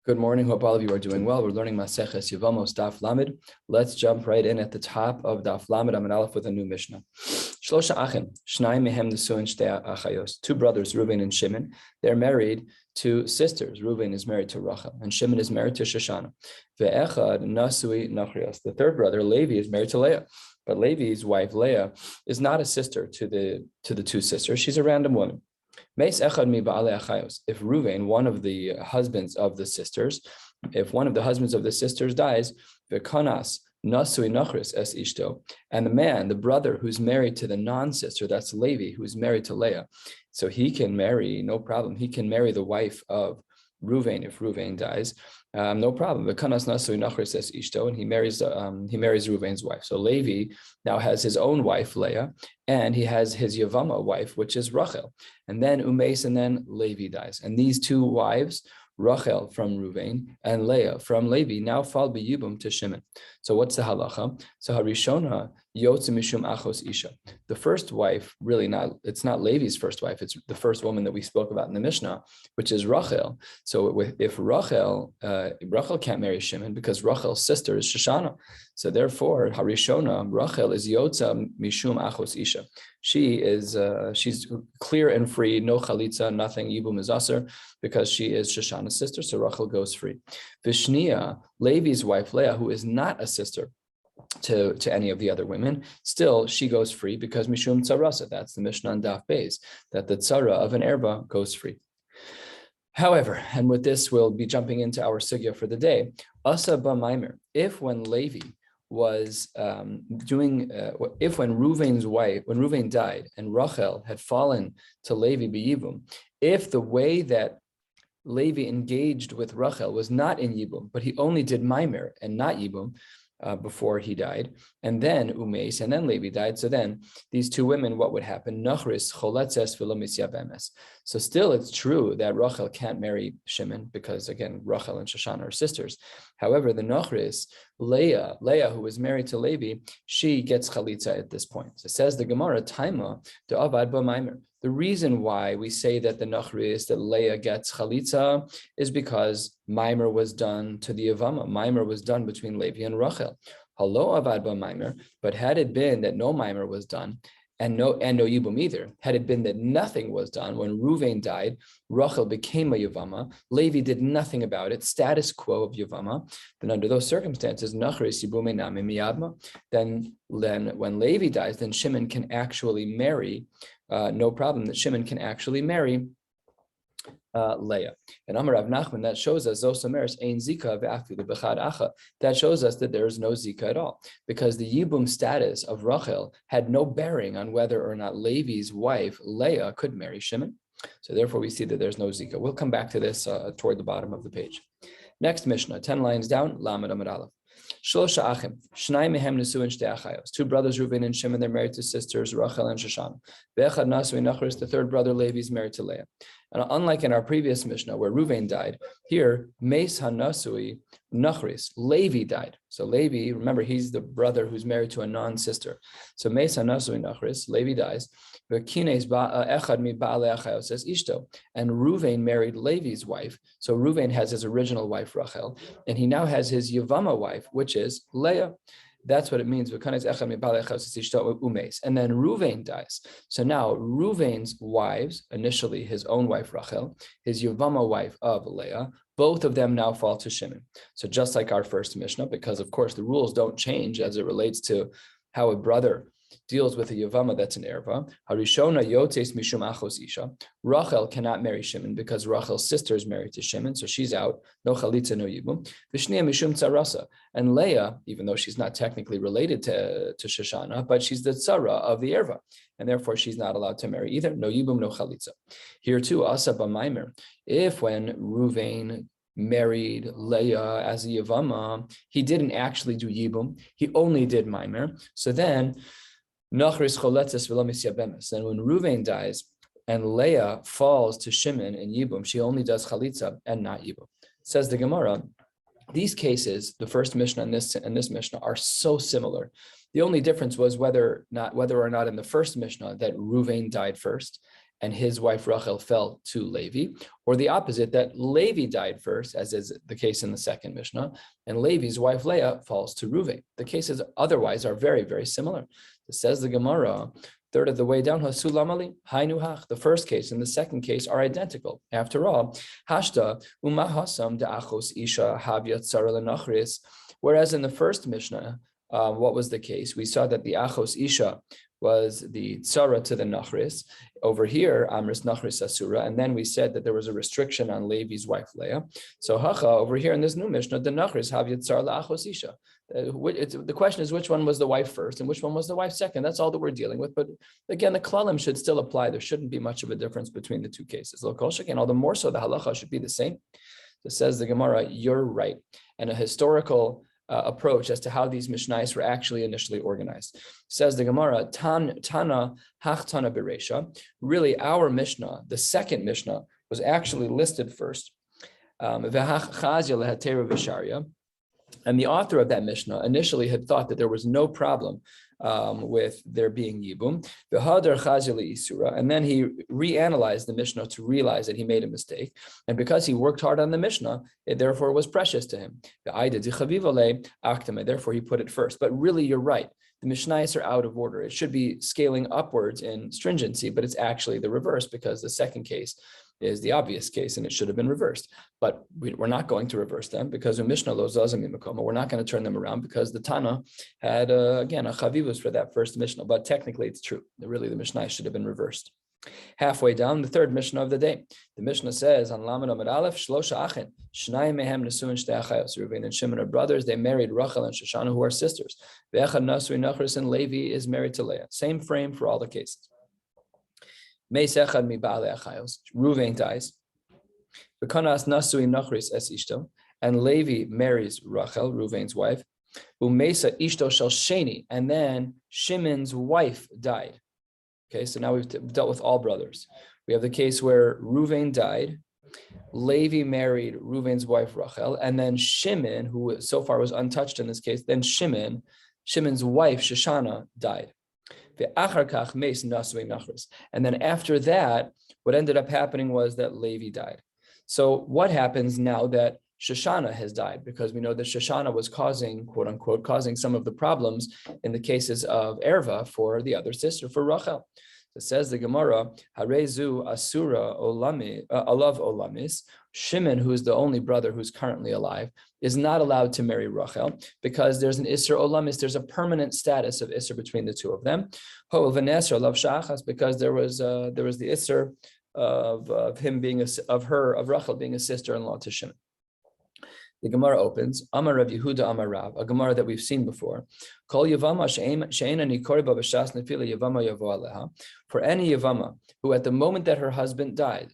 Good morning. Hope all of you are doing well. We're learning Maseches Yevamos daf Lamed. Let's jump right in at the top of daf Lamed Amud Aleph with a new Mishnah. Shlosha achim, shnai mehem nesuin shtei achayos. Two brothers, Reuven and Shimon. They're married to sisters. Reuven is married to Rachel, and Shimon is married to Shoshana. Ve'echad nasui nachrios. The third brother, Levi, is married to Leah. But Levi's wife, Leah, is not a sister to the two sisters. She's a random woman. If Reuven, one of the husbands of the sisters, dies, v'kanas nasui nachris es ishto, and the brother who's married to the non-sister, that's Levi, who's married to Leah, so he can marry, no problem. He can marry the wife of Reuven if Reuven dies, no problem. V'kanas nasui nachris es ishto, and he marries Reuven's wife. So Levi now has his own wife Leah, and he has his Yevamos wife, which is Rachel. And then Umes, and then Levi dies. And these two wives, Rachel from Reuven and Leah from Levi, now fall b'yibum to Shimon. So what's the halacha? So Harishona yotze mishum achos isha. The first wife, it's not Levi's first wife, it's the first woman that we spoke about in the Mishnah, which is Rachel. So if Rachel can't marry Shimon because Rachel's sister is Shoshana. So therefore, Harishona, Rachel is yotze mishum achos isha. She's clear and free, no chalitza, nothing, yibum is aser, because she is Shoshana's sister, so Rachel goes free. Vishnia, Levi's wife Leah, who is not a sister to any of the other women, still she goes free because mishum tzarasa, that's the Mishnah on daf beis, that the tzara of an erba goes free. However, and with this we'll be jumping into our sugya for the day, asa ba maimer, if when Levi was when Reuven died and Rachel had fallen to Levi b'yibum, if the way that Levi engaged with Rachel was not in yibum, but he only did maimer and not yibum before he died, and then Umes, and then Levi died, so then these two women, what would happen? Nachris choletzes v'lo Yevamos. So still it's true that Rachel can't marry Shimon because, again, Rachel and Shoshana are sisters. However, the Nachris, Leah, who was married to Levi, she gets chalitza at this point. So says the Gemara, Taima to avad b'maimer. The reason why we say that the Nachris, that Leah gets chalitza, is because maimer was done to the Yevamos. Maimer was done between Levi and Rachel. Halo avad b'maimer, but had it been that no maimer was done, and no yibum either, had it been that nothing was done, when Reuven died, Rachel became a Yevamos, Levi did nothing about it, status quo of Yevamos, then under those circumstances, Nachris yibume nami miyadma, then when Levi dies, then Shimon can actually marry, no problem, that Shimon can actually marry Leah. And Amar Rav Nachman, that shows us Zosameris ein zika ve'afilu b'chad acha. That shows us that there is no zika at all, because the yibum status of Rachel had no bearing on whether or not Levi's wife Leah could marry Shimon. So therefore, we see that there's no zika. We'll come back to this toward the bottom of the page. Next Mishnah, 10 lines down, Lamed Amud Aleph. Shlosha achim, shnai mehem nesuin shtei achayos. Two brothers, Reuven and Shimon, they're married to sisters, Rachel and Shoshana. Ve'echad nasui nachris, the third brother, Levi, is married to Leah. And unlike in our previous Mishnah where Reuven died, here, Meis hanasui nachris, Levi died. So Levi, remember, he's the brother who's married to a non-sister. So Meis hanasui nachris, Levi dies. Ve'kines echad mi ba'alei achayos says ishto. And Reuven married Levi's wife. So Reuven has his original wife, Rachel, and he now has his Yevamos wife, which is Leah. That's what it means. And then Reuven dies. So now Reuven's wives, initially his own wife Rachel, his Yevamos wife of Leah, both of them now fall to Shimon. So just like our first Mishnah, because of course the rules don't change as it relates to how a brother deals with a Yevamos that's an erva. Harishona yotes mishum achos isha. Rachel cannot marry Shimon because Rachel's sister is married to Shimon, so she's out. No chalitza, no yibum. Vishnia mishum tzarasa. And Leah, even though she's not technically related to Shoshana, but she's the tzara of the erva, and therefore she's not allowed to marry either. No yibum, no chalitza. Here too, asa b'maimer. If when Reuven married Leah as a Yevamos, he didn't actually do yibum, he only did maimer. So then Nachris choletzes v'lo Yevamos. And when Reuven dies and Leah falls to Shimon in yibum, she only does chalitza and not yibum. Says the Gemara, these cases, the first Mishnah and this Mishnah, are so similar. The only difference was whether or not in the first Mishnah that Reuven died first, and his wife Rachel fell to Levi, or the opposite, that Levi died first, as is the case in the second Mishnah, and Levi's wife Leah falls to Reuven. The cases otherwise are very, very similar. It says the Gemara, third of the way down, Hasulamali, Hainuhach. The first case and the second case are identical. After all, Hashda umahasam de achos isha havyat tzara lenachris. Whereas in the first Mishnah, what was the case? We saw that the achos isha was the tzara to the nachris. Over here, amris nachris asura, and then we said that there was a restriction on Levi's wife Leah. So hacha, over here in this new Mishnah, the nachris havyat tzara leachos isha. The question is, which one was the wife first and which one was the wife second? That's all that we're dealing with. But again, the klalim should still apply. There shouldn't be much of a difference between the two cases. Lo kol sheken, all the more so the halacha should be the same. It says the Gemara, you're right. And a historical approach as to how these mishnayos were actually initially organized. Says the Gemara, Tana hachtana beresha. Really, our Mishnah, the second Mishnah, was actually listed first. And the author of that Mishnah initially had thought that there was no problem with there being Yibum. And then he reanalyzed the Mishnah to realize that he made a mistake. And because he worked hard on the Mishnah, it therefore was precious to him. Therefore, he put it first. But really, you're right. The Mishnayos are out of order. It should be scaling upwards in stringency, but it's actually the reverse, because the second case is the obvious case, and it should have been reversed. But we're not going to reverse them, because Mishnah lo zazim imakoma. We're not going to turn them around, because the Tana had, again, a chavivus for that first Mishnah. But technically, it's true. Really, the Mishnah should have been reversed. Halfway down, the third Mishnah of the day. The Mishnah says, on Lamed Amud Aleph, Shlosha Achin, Shnayim mehem nesuin shtei achayos. Reuven and Shimon are brothers. They married Rachel and Shoshana, who are sisters. Ve'echad nasui nachris, and Levi is married to Leah. Same frame for all the cases. Reuven dies. And Levi marries Rachel, Reuven's wife. And then Shimon's wife died. Okay, so now we've dealt with all brothers. We have the case where Reuven died. Levi married Reuven's wife Rachel, and then Shimon, who so far was untouched in this case, then Shimon's wife Shoshana died. And then after that, what ended up happening was that Levi died. So what happens now that Shoshana has died? Because we know that Shoshana was causing, quote unquote, causing some of the problems in the cases of Erva for the other sister, for Rachel. It says the Gemara, Harezu Asura Olami, Alav Olamis. Shimon, who is the only brother who's currently alive, is not allowed to marry Rachel because there's an Isser Olamis, there's a permanent status of Isser between the two of them. Ho Vanesra Alav Shachas, because there was the Isser of him being of Rachel being a sister-in-law to Shimon. The Gemara opens, Amar Rav Yehuda Amar Rav, a Gemara that we've seen before. Kol Yevama she'ena nikori ba b'shas nefila Yevama yavo aleha. For any Yevama who at the moment that her husband dies,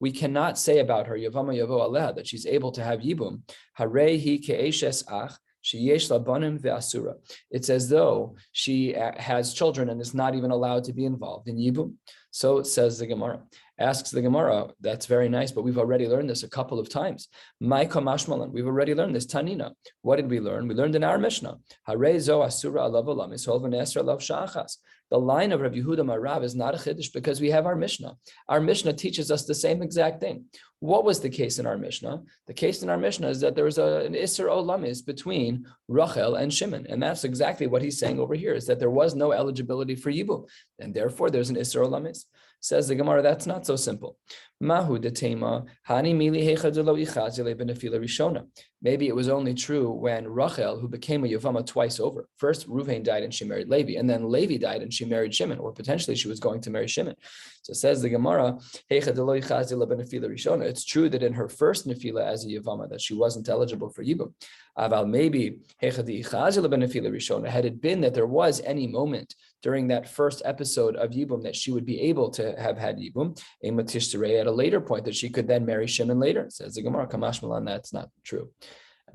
we cannot say about her Yevama yavo aleha that she's able to have Yibum. Harei hi ke'eshes ach sheyesh la banim ve'asura. It's as though she has children and is not even allowed to be involved in Yibum. So it says the Gemara. Asks the Gemara, that's very nice, but we've already learned this a couple of times. Maika mashmalan, we've already learned this. Tanina, what did we learn? We learned in our Mishnah. Harezo asura alav olamis holvan esra alav shachas. The line of Rabbi Yehuda Marav is not a chiddush because we have our Mishnah. Our Mishnah teaches us the same exact thing. What was the case in our Mishnah? The case in our Mishnah is that there was an Isser Olamis between Rachel and Shimon. And that's exactly what he's saying over here, is that there was no eligibility for Yibum. And therefore, there's an Isser Olamis. Says the Gemara, that's not so simple. Mahu detema hani mili hechadelo ichazile benefila rishona. Maybe it was only true when Rachel, who became a Yevama twice over. First, Reuven died and she married Levi, and then Levi died and she married Shimon, or potentially she was going to marry Shimon. So says the Gemara, hechadelo ichazile benefila rishona. It's true that in her first nefila as a Yevama that she wasn't eligible for Yibum. Aval maybe hechadi ichazile benefila rishona. Had it been that there was any moment during that first episode of Yibum that she would be able to have had Yibum, at a later point that she could then marry Shimon later. Says the Gemara, Kamash Malan, that's not true.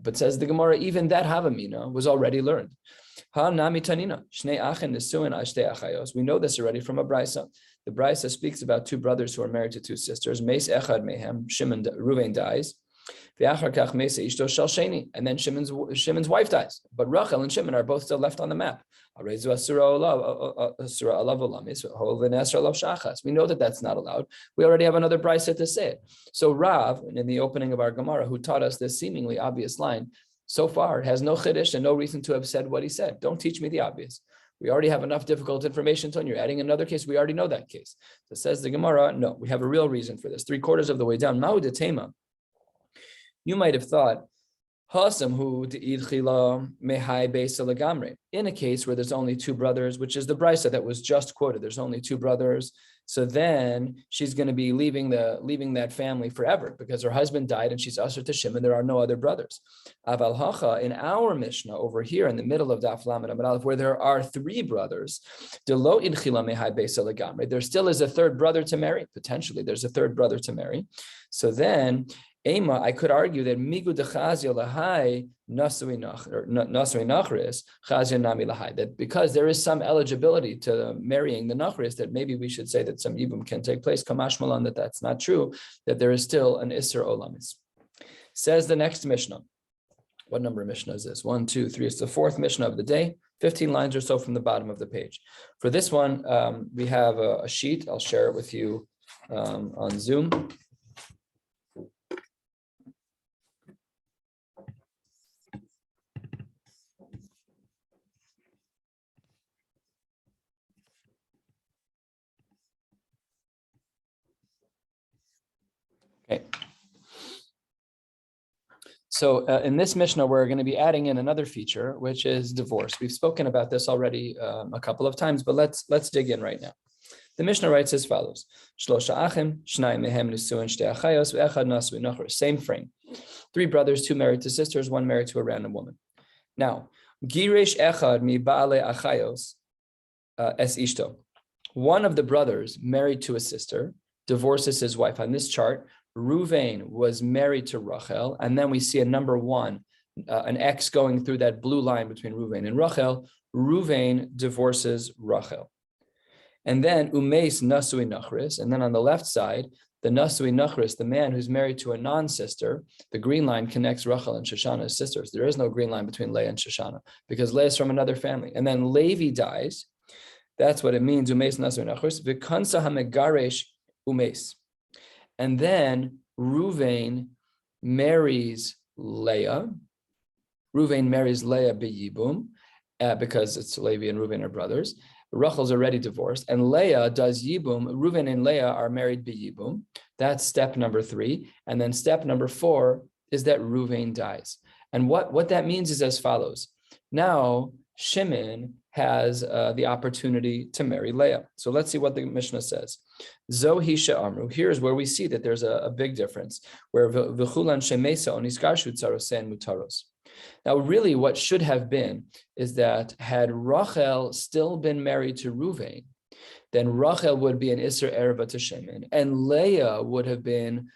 But says the Gemara, even that Havamina was already learned. Ha nami tanina, shnei achen nesuin ashtei achayos. We know this already from a brisa. The brisa speaks about two brothers who are married to two sisters. Meis echad mehem, Reuven dies. And then Shimon's wife dies. But Rachel and Shimon are both still left on the map. We know that that's not allowed. We already have another brisa to say it. So Rav, in the opening of our Gemara, who taught us this seemingly obvious line, so far has no chiddush and no reason to have said what he said. Don't teach me the obvious. We already have enough difficult information, so you're adding another case. We already know that case. So says the Gemara, no, we have a real reason for this. 3/4 of the way down. Ma'u detema. You might have thought, in a case where there's only two brothers, which is the brisa that was just quoted, there's only two brothers. So then she's going to be leaving that family forever because her husband died and she's usher to Shimon. There are no other brothers. Aval hacha, in our Mishnah over here in the middle of Daf Lamed Amud Aleph, where there are three brothers, there still is a third brother to marry. Potentially, there's a third brother to marry. So then, I could argue that migu dechazia lahai nasui nachris chazia nami lahai, that because there is some eligibility to marrying the nachris, that maybe we should say that some yibum can take place. Kamash malan, that that's not true, that there is still an isser olamis. Says the next Mishnah. What number of Mishnah is this? 1, 2, 3. It's the fourth Mishnah of the day, 15 lines or so from the bottom of the page. For this one, we have a sheet. I'll share it with you on Zoom. Okay. So in this Mishnah, we're going to be adding in another feature, which is divorce. We've spoken about this already a couple of times, but let's dig in right now. The Mishnah writes as follows: same frame. 3 brothers, 2 married to sisters, 1 married to a random woman. Now, giresh echad mi ba'ale achayos es ishto. One of the brothers married to a sister divorces his wife. On this chart, Ruvain was married to Rachel, and then we see a number 1, an X going through that blue line between Ruvain and Rachel. Ruvain divorces Rachel. And then Umeis Nasui Nachris, and then on the left side, the Nasui Nachris, the man who's married to a non-sister, the green line connects Rachel and Shoshana as sisters. There is no green line between Leah and Shoshana because Leah is from another family. And then Levi dies. That's what it means, Umeis Nasui Nachris. V'kansa hamegaresh Umeis. And then Ruvain marries Leah. Ruvain marries Leah b'yibum because it's Levi and Ruvain are brothers. Rachel's already divorced, and Leah does yibum. Ruvain and Leah are married b'yibum. That's step number 3. And then step number 4 is that Ruvain dies. And what that means is as follows. Now, Shimon has the opportunity to marry Leah. So let's see what the Mishnah says. Zohi she'amru. Here's where we see that there's a big difference, where v'chulan shemesa oniskarshu tzarosen mutaros. Now, really, what should have been is that had Rachel still been married to Ruvain, then Rachel would be an Isser Erva to Shimon, and Leah would have been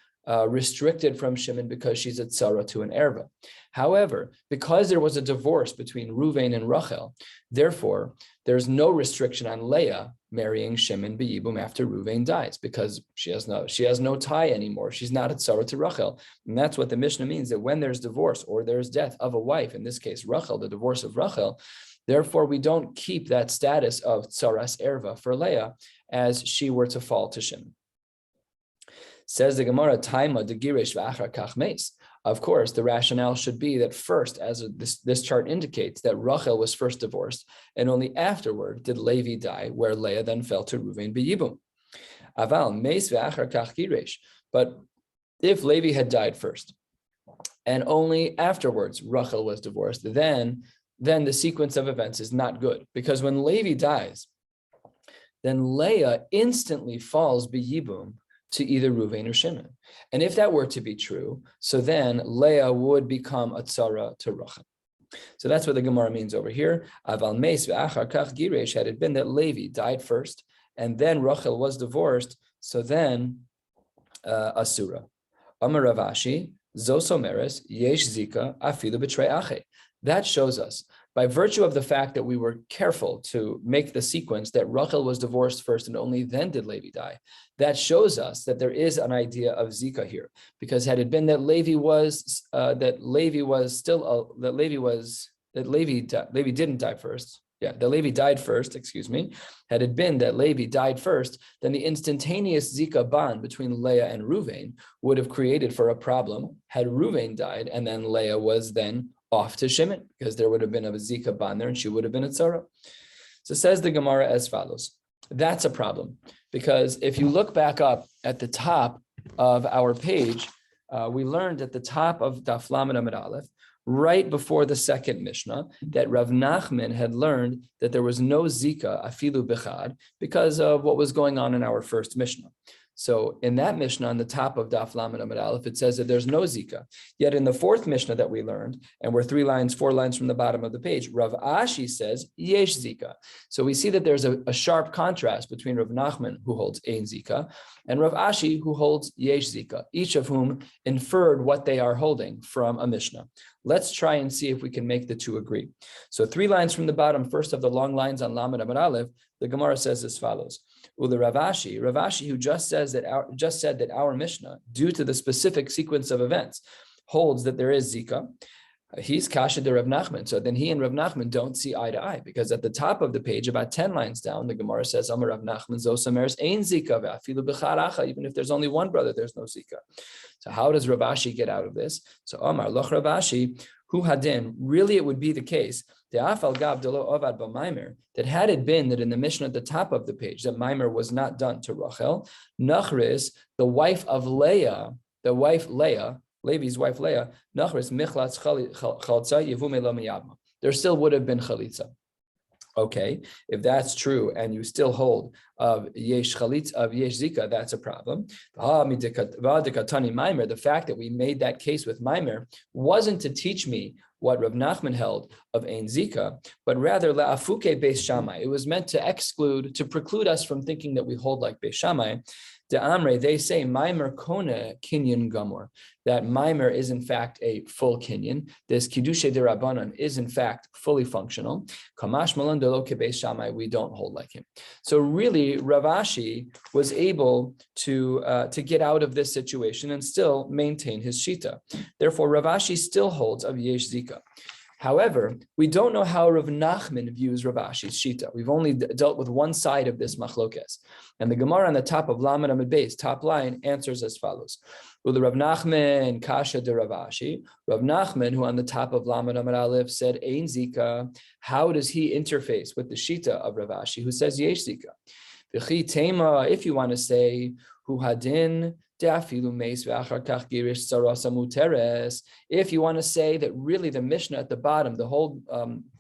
restricted from Shimon because she's a tzara to an erva. However, because there was a divorce between Ruvain and Rachel, therefore, there's no restriction on Leah marrying Shimon b'yibum after Ruvain dies because she has no tie anymore. She's not a tzara to Rachel. And that's what the Mishnah means, that when there's divorce or there's death of a wife, in this case, Rachel, the divorce of Rachel, therefore, we don't keep that status of tzaras erva for Leah as she were to fall to Shimon. Says the Gemara, Taima de Girish v'achar kach meis. Of course, the rationale should be that first, as this chart indicates, that Rachel was first divorced, and only afterward did Levi die, where Leah then fell to Ruvain b'yibum. Aval meis v'achar kach girish. But if Levi had died first, and only afterwards Rachel was divorced, then the sequence of events is not good, because when Levi dies, then Leah instantly falls b'yibum to either Ruvain or Shimon. And if that were to be true, so then Leah would become a tzara to Rachel. So that's what the Gemara means over here. Aval meis v'achar kach giresh, had it been that Levi died first, and then Rachel was divorced, so then asura. Amar Rav Ashi, zos omeres, yesh zika, afilu b'trei ache. That shows us By virtue of the fact that we were careful to make the sequence that Rachel was divorced first and only then did Levi die, that shows us that there is an idea of Zika here. Because had it been that Levi didn't die first. Yeah, that Levi died first, excuse me. Had it been that Levi died first, then the instantaneous Zika bond between Leah and Ruvain would have created for a problem had Ruvain died and then Leah was then off to Shimon, because there would have been a Zika bond there and she would have been a tzara. So says the Gemara as follows. That's a problem, because if you look back up at the top of our page, we learned at the top of Daf Lamed Amud Aleph, right before the second Mishnah, that Rav Nachman had learned that there was no Zika afilu bechad because of what was going on in our first Mishnah. So in that Mishnah on the top of Daf Lamed Amud Aleph, it says that there's no Zika. Yet in the fourth Mishnah that we learned, and we're 4 lines from the bottom of the page, Rav Ashi says yesh Zika. So we see that there's a sharp contrast between Rav Nachman, who holds ein Zika, and Rav Ashi, who holds yesh Zika, each of whom inferred what they are holding from a Mishnah. Let's try and see if we can make the two agree. So 3 lines from the bottom, first of the long lines on Lamed Amud Aleph, the Gemara says as follows. Ula Rav Ashi, who just said that our Mishnah, due to the specific sequence of events, holds that there is Zika. He's kasha de Rav Nachman. So then he and Rav Nachman don't see eye to eye, because at the top of the page, about 10 lines down, the Gemara says, Amar Rav Nachman zosamers ein Zika ve'afilu b'characha. Even if there's only one brother, there's no Zika. So how does Rav Ashi get out of this? So Amar loch Rav Ashi, hu hadin, really it would be the case that had it been that in the Mishnah at the top of the page, that Maimer was not done to Rachel, Nachris, the wife of Leah, Levi's wife Leah, Nachris michlatz chalza yevume lo miyavma. There still would have been chalitza. Okay, if that's true, and you still hold of yesh chalitz of yesh zika, that's a problem. The fact that we made that case with Maimer wasn't to teach me what Rav Nachman held of ein zika, but rather la'afuke beis Shammai. It was meant to preclude us from thinking that we hold like beis Shammai. De Amre, they say Maimer kone kinyan gamor, that Maimer is in fact a full kinyan. This kiddushe de Rabbanan is in fact fully functional. Kamash malon de lo kebeis Shammai, we don't hold like him. So really, Rav Ashi was able to get out of this situation and still maintain his shita. Therefore, Rav Ashi still holds of yesh zika. However, we don't know how Rav Nachman views Rav Ashi's shita. We've only dealt with one side of this machlokes. And the Gemara on the top of Lamed Amud Beis, top line, answers as follows. Ula Rav Nachman kasha de Rav Ashi. Rav Nachman, who on the top of Lamed Amud Aleph said ein zika, how does he interface with the shita of Rav Ashi, who says yesh zika? V'chi tema, if you want to say, hu hadin, if you want to say that really the Mishnah at the bottom, the whole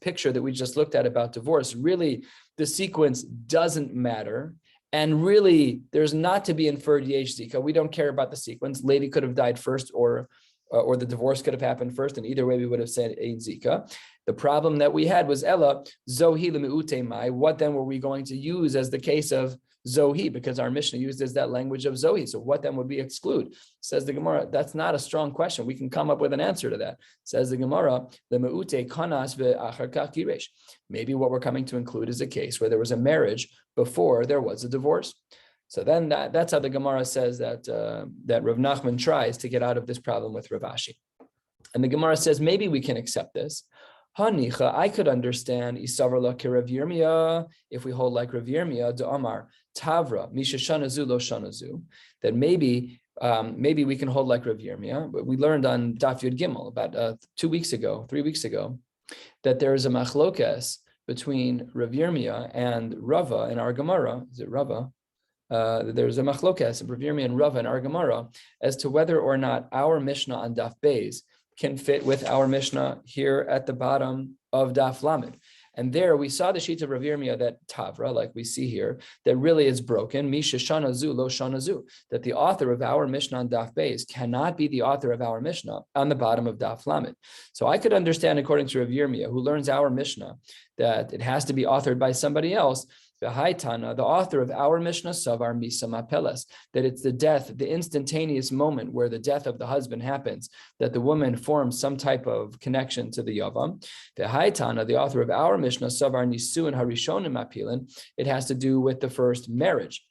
picture that we just looked at about divorce, really the sequence doesn't matter. And really there's not to be inferred yesh zika. We don't care about the sequence. Lady could have died first or the divorce could have happened first. And either way we would have said ein zika. The problem that we had was Ella, zohi l'me'ute mai. What then were we going to use as the case of Zohi, because our Mishnah uses that language of Zohi. So what then would we exclude? Says the Gemara, that's not a strong question. We can come up with an answer to that. Says the Gemara, maybe what we're coming to include is a case where there was a marriage before there was a divorce. So then that's how the Gemara says that Rav Nachman tries to get out of this problem with Rav Ashi. And the Gemara says, maybe we can accept this. Hanicha, I could understand Isavarla ke Rav Yirmiyah, if we hold like Rav Yirmiyah, de Amar Tavra Misha Shanazu lo Shanazu, that maybe we can hold like Rav Yirmiyah. But we learned on Daf Yud Gimel about 3 weeks ago, that there is a machlokes between Rav Yirmiyah and Rava in our Gemara. Is it Rava? There's a machlokes of Rav Yirmiyah and Rava in our Gemara as to whether or not our Mishnah on Daf Beis can fit with our Mishnah here at the bottom of Daf Lamed. And there we saw the sheet of Rav Yirmiyah that Tavra, like we see here, that really is broken, Misha Shanazu lo Shanazu, that the author of our Mishnah on Daf Beis cannot be the author of our Mishnah on the bottom of Daf Lamed. So I could understand, according to Rav Yirmiyah, who learns our Mishnah, that it has to be authored by somebody else. The Haitana, the author of our Mishnah, Savar Misa Mapelas, that it's the death, the instantaneous moment where the death of the husband happens, that the woman forms some type of connection to the Yavam. The Haitana, the author of our Mishnah, Savar Nisu and Harishonim Mapilin, it has to do with the first marriage.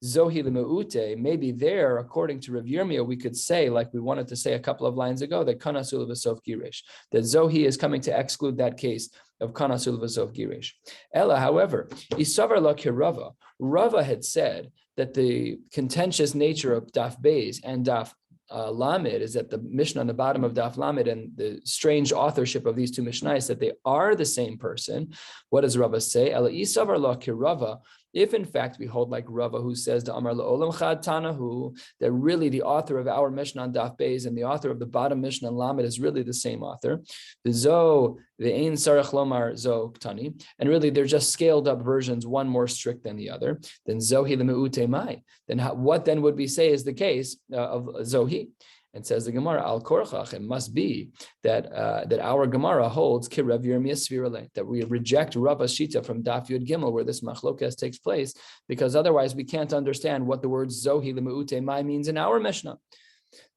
Zohi lemeute, maybe there, according to Rav Yirmiyah, we could say, like we wanted to say a couple of lines ago, that Kanasul v'sof Girish, that Zohi is coming to exclude that case of Kanasul v'sof Girish. Ella, however, Isavar la kirava, Rava had said that the contentious nature of Daf Beis and Daf Lamed is that the Mishnah on the bottom of Daf Lamed and the strange authorship of these two Mishnahs, that they are the same person. What does Rava say? Ella Isavar la kirava. If in fact we hold like Rava, who says the Amar La'olam Chad Tanahu, that really the author of our Mishnah on Daf Beis and the author of the bottom Mishnah on Lamed is really the same author, the Zo, the Ein Sarach Lomar Zo Ktani, and really they're just scaled up versions, one more strict than the other, then Zohi Lemeute Mai. Then what then would we say is the case of Zohi? And says the Gemara, Al Korchach, it must be that that our Gemara holds Kirev Yirmiyah Svirale, that we reject Rava's Shita from Daf Yud Gimel, where this machlokas takes place, because otherwise we can't understand what the word Zohi Lemeute Mai means in our Mishnah.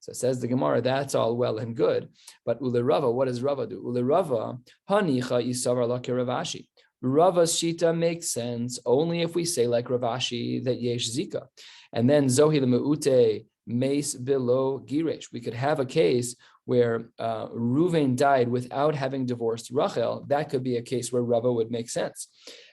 So says the Gemara, that's all well and good, but Ule Rava, what does Rava do? Ule Rava, Hanicha Isavar La Kiravashi. Rava's Shita makes sense only if we say like Ravashi that Yesh Zika, and then Zohi Lemeute Mace below Giresh. We could have a case where Reuven died without having divorced Rachel. That could be a case where Rava would make sense.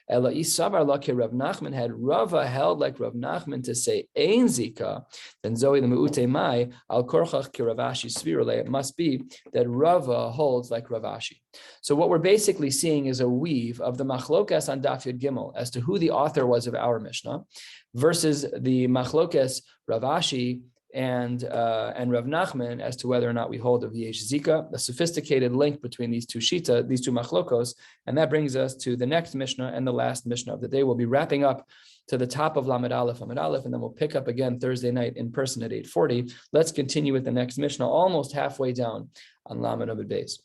Ela Isavar Laki Rav Nachman, had Rava held like Rav Nachman to say Ein Zika, then Zoe the Meute Mai Al Korchach Ki Ravashi Svirale. It must be that Rava holds like Ravashi. So what we're basically seeing is a weave of the machlokas on Daf Yud Gimel as to who the author was of our Mishnah versus the machlokas Ravashi and Rav Nachman as to whether or not we hold of Yesh Zika, a sophisticated link between these two shita, these two machlokos, and that brings us to the next Mishnah and the last Mishnah of the day. We'll be wrapping up to the top of Lamed Aleph, and then we'll pick up again Thursday night in person at 8:40. Let's continue with the next Mishnah, almost halfway down on Lamed Amud Beis.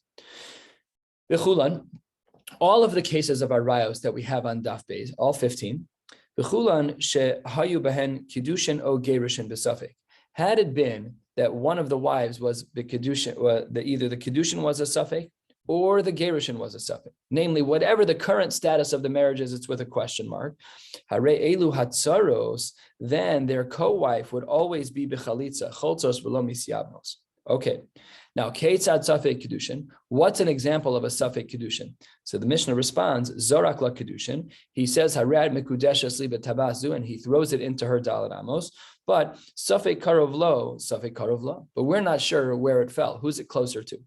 B'chulan, all of the cases of our rayos that we have on Daf Beis, all 15, B'chulan shehayu behen kiddushin o gerushin b'safek. Had it been that one of the wives was the Kiddushin, either the Kiddushin was a Safek or the Gerushin was a Safek, namely, whatever the current status of the marriage is, it's with a question mark. Hare elu hatzaros, then their co-wife would always be b'chalitza, choltzos v'lo misyavnos. Okay, now, Keitzad Safek Kiddushin, what's an example of a Safek Kiddushin? So the Mishnah responds, Zorak la Kiddushin, he says, Harad Mekudeshes li b'tabazu, and he throws it into her Dalet Amos, but Safek Karov Lo, but we're not sure where it fell. Who's it closer to?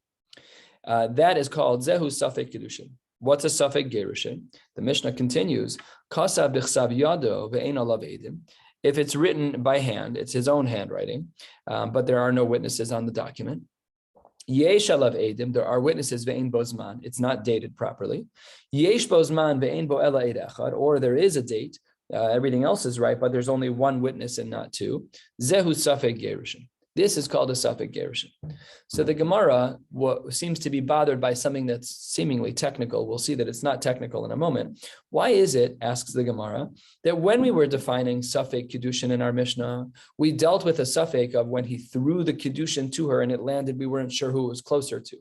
That is called Zehu Safek Kiddushin. What's a Safek Gerushin? The Mishnah continues, Kasa b'chsav yado ve'ein alav edim. If it's written by hand, it's his own handwriting, but there are no witnesses on the document. Yesh alav edim, there are witnesses ve'ein bozman, it's not dated properly. Yesh bozman ve'ein bo ela eid echad, or there is a date, everything else is right, but there's only one witness and not two. Zehu Safek Gerushin. This is called a Safek Gerushin. So the Gemara seems to be bothered by something that's seemingly technical. We'll see that it's not technical in a moment. Why is it, asks the Gemara, that when we were defining Safek Kiddushin in our Mishnah, we dealt with a Safek of when he threw the Kiddushin to her and it landed, we weren't sure who it was closer to.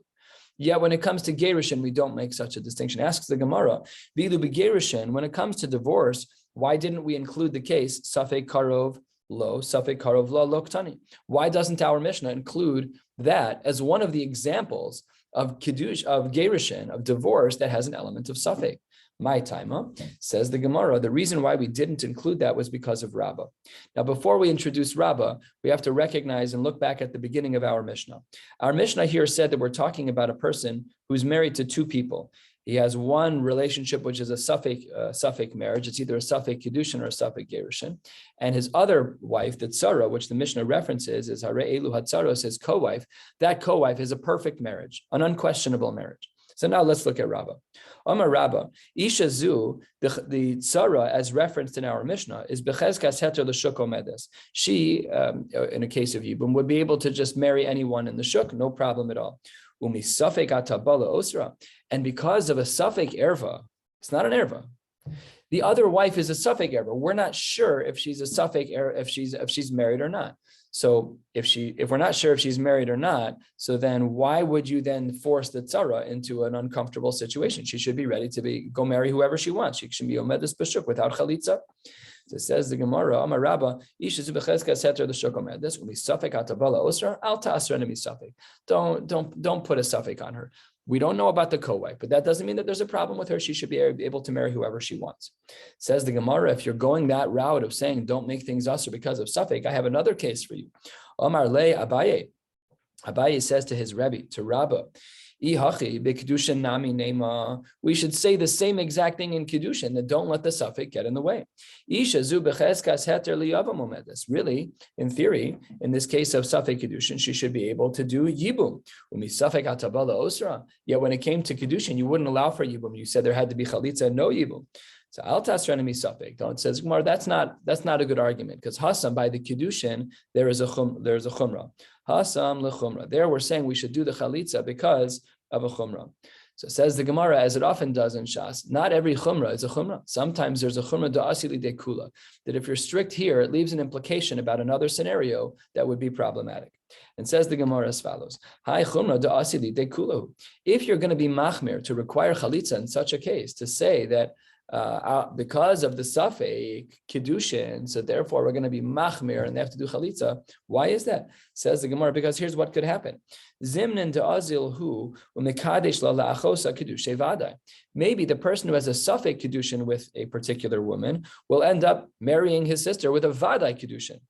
Yet when it comes to Gerushin, we don't make such a distinction. Asks the Gemara, Vilu Gerushin, when it comes to divorce, why didn't we include the case Safek Karov Lo, Safek Karov Lo Loktani? Why doesn't our Mishnah include that as one of the examples of Kiddush, of Gerushin, of divorce that has an element of Safek? My taima, says the Gemara, the reason why we didn't include that was because of Rabbah. Now, before we introduce Rabbah, we have to recognize and look back at the beginning of our Mishnah. Our Mishnah here said that we're talking about a person who's married to two people. He has one relationship, which is a Safek marriage. It's either a Safek Kiddushin or a Safek Gerushin. And his other wife, the Tzara, which the Mishnah references, is Hare Elu Hatzaros, his co-wife. That co-wife is a perfect marriage, an unquestionable marriage. So now let's look at Rabbah. Omar Rabbah, Isha Zu, the Tzara, as referenced in our Mishnah, is Bechezkas Heter L'Shuk Omedes. She, in a case of Yibum, would be able to just marry anyone in the Shuk, no problem at all. Umi Safek Atabala Osra. And because of a Safek Erva, it's not an Erva. The other wife is a suffix error. We're not sure if she's a suffix error, if she's married or not. So if we're not sure if she's married or not, so then why would you then force the tzara into an uncomfortable situation? She should be ready to go marry whoever she wants. She should be omedes b'shuk without chalitza. So it says the Gemara, Amar Rabba, Isha zu b'chezkas heter l'shuk omedes, umi suffik atabala osra, al ta'asra nemi suffik. Don't put a suffik on her. We don't know about the co-wife, but that doesn't mean that there's a problem with her. She should be able to marry whoever she wants. Says the Gemara, if you're going that route of saying don't make things usher because of suffix, I have another case for you. Omar le Abaye. Abaye says to his Rebbe, to Rabbah, we should say the same exact thing in Kiddushin, that don't let the suffix get in the way. Really, in theory, in this case of suffix Kiddushin, she should be able to do Yibum. Yet when it came to Kiddushin, you wouldn't allow for Yibum. You said there had to be Chalitza and no Yibum. So al tasranimi suffix. It says Gemara, that's not a good argument, because Hasam, by the Kiddushin, there's a chumrah. Hasam lechumrah. There we're saying we should do the chalitza because of a chumrah. So it says the Gemara, as it often does in Shas, not every chumrah is a chumrah. Sometimes there's a chumrah da'asili de kula, that if you're strict here, it leaves an implication about another scenario that would be problematic. And says the Gemara as follows: Hi chumrah da'asili de kula. If you're going to be machmir to require chalitza in such a case, to say that because of the suffix kiddushin, so therefore we're going to be machmir and they have to do chalitza. Why is that? Says the Gemara, because here's what could happen. Zimnin de'azil hu u'mekadesh la la'achosa kiddushay vadai. Maybe the person who has a suffix kiddushin with a particular woman will end up marrying his sister with a vadai kiddushin.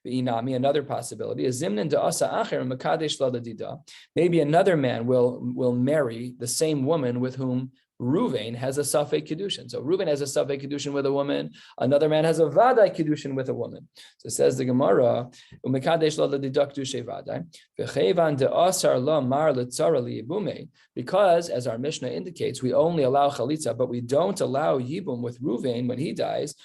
Another possibility is zimnin de'asa acher u'mekadesh la ladida. Maybe another man will marry the same woman with whom Ruvain has a suffix kiddushin. So Ruvain has a suffix kiddushin with a woman. Another man has a vadai kiddushin with a woman. So it says the Gemara, "Umekadesh la ledidaktu shevadai v'chevan de'asar la mar letzara liyibume." Because, as our Mishnah indicates, we only allow chalitza, but we don't allow yibum with Ruvain when he dies.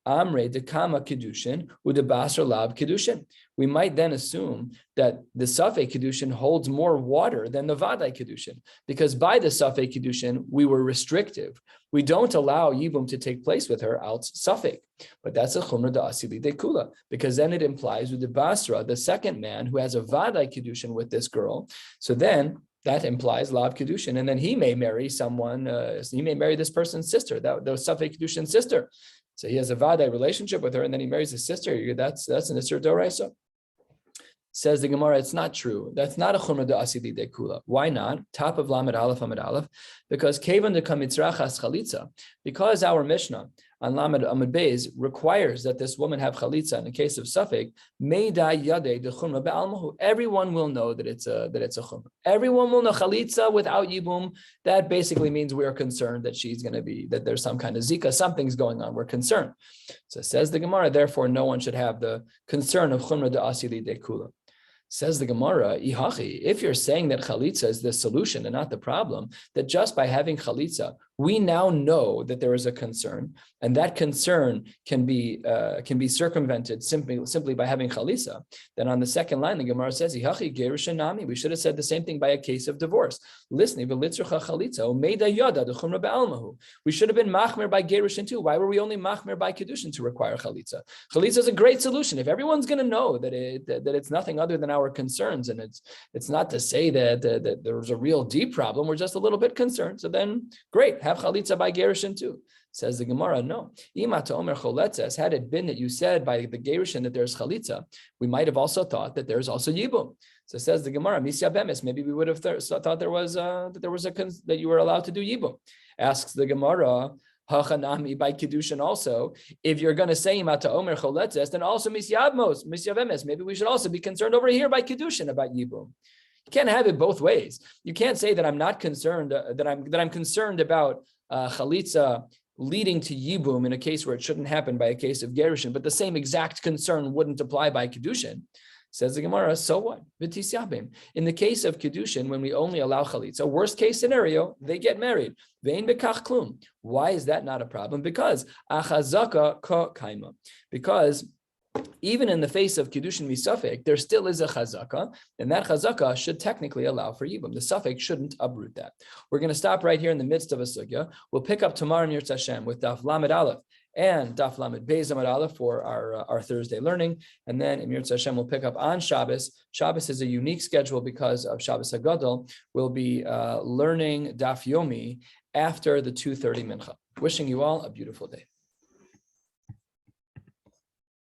Amre dekama kiddushin udebasar lav kiddushin. We might then assume that the suffix kiddushin holds more water than the vadai kiddushin, because by the suffix kiddushin we were restrictive. We don't allow yibum to take place with her out suffix, but that's a chumrah da'asili de kula, because then it implies with the basra, the second man who has a vadai kiddushin with this girl. So then that implies lav kiddushin, and then he may marry someone. He may marry this person's sister, the suffix kiddushin sister. So he has a vadai relationship with her, and then he marries his sister. That's an isur d'oraisa. Says the Gemara, it's not true. That's not a chumrah da'asili de kula. Why not? Top of Lamed Aleph Amid Aleph, because kevan de kamitzrachas chalitza. Because our Mishnah on Lamed Amid Beis requires that this woman have chalitza in the case of suffix, meidai yadei de chumrah be'almahu. Everyone will know that it's a chumrah. Everyone will know chalitza without yibum. That basically means we are concerned that there's some kind of zika, something's going on. We're concerned. So says the Gemara, therefore no one should have the concern of chumrah da'asili de kula. Says the Gemara, if you're saying that chalitza is the solution and not the problem, that just by having chalitza, we now know that there is a concern, and that concern can be circumvented simply by having chalitza. Then on the second line, the Gemara says, we should have said the same thing by a case of divorce. We should have been machmer by gerushin too. Why were we only machmer by kedushin to require chalitza? Chalitza is a great solution. If everyone's going to know that it's nothing other than our concerns, and it's not to say that there's a real deep problem, we're just a little bit concerned. So then, great, have chalitza by gerushin too. Says the Gemara, no. Had it been that you said by the gerushin that there's chalitza, we might have also thought that there's also yibum. So says the Gemara, misya bemis. Maybe we would have thought that you were allowed to do yibum. Asks the Gemara, hachanami by kiddushin also. If you're going to say imata omer choletzes, then also misya bemis. Maybe we should also be concerned over here by kiddushin about yibum. You can't have it both ways. You can't say that I'm not concerned, that I'm concerned about chalitza leading to yibum in a case where it shouldn't happen by a case of gerushin, but the same exact concern wouldn't apply by kiddushin. Says the Gemara, so what? In the case of kiddushin, when we only allow chalitza, worst case scenario, they get married. Vein bekach klum. Why is that not a problem? Because achazaka ka kaima. Because even in the face of Kiddushin Misafek, there still is a chazaka, and that chazaka should technically allow for Yibum. The Safek shouldn't uproot that. We're going to stop right here in the midst of a sugya. We'll pick up tomorrow in Yirtz Hashem with Daf Lamed Aleph and Daf Lamed Beis Amud Aleph for our Thursday learning. And then in Yirtz Hashem, we'll pick up on Shabbos. Shabbos is a unique schedule because of Shabbos HaGadol. We'll be learning Daf Yomi after the 2:30 mincha. Wishing you all a beautiful day.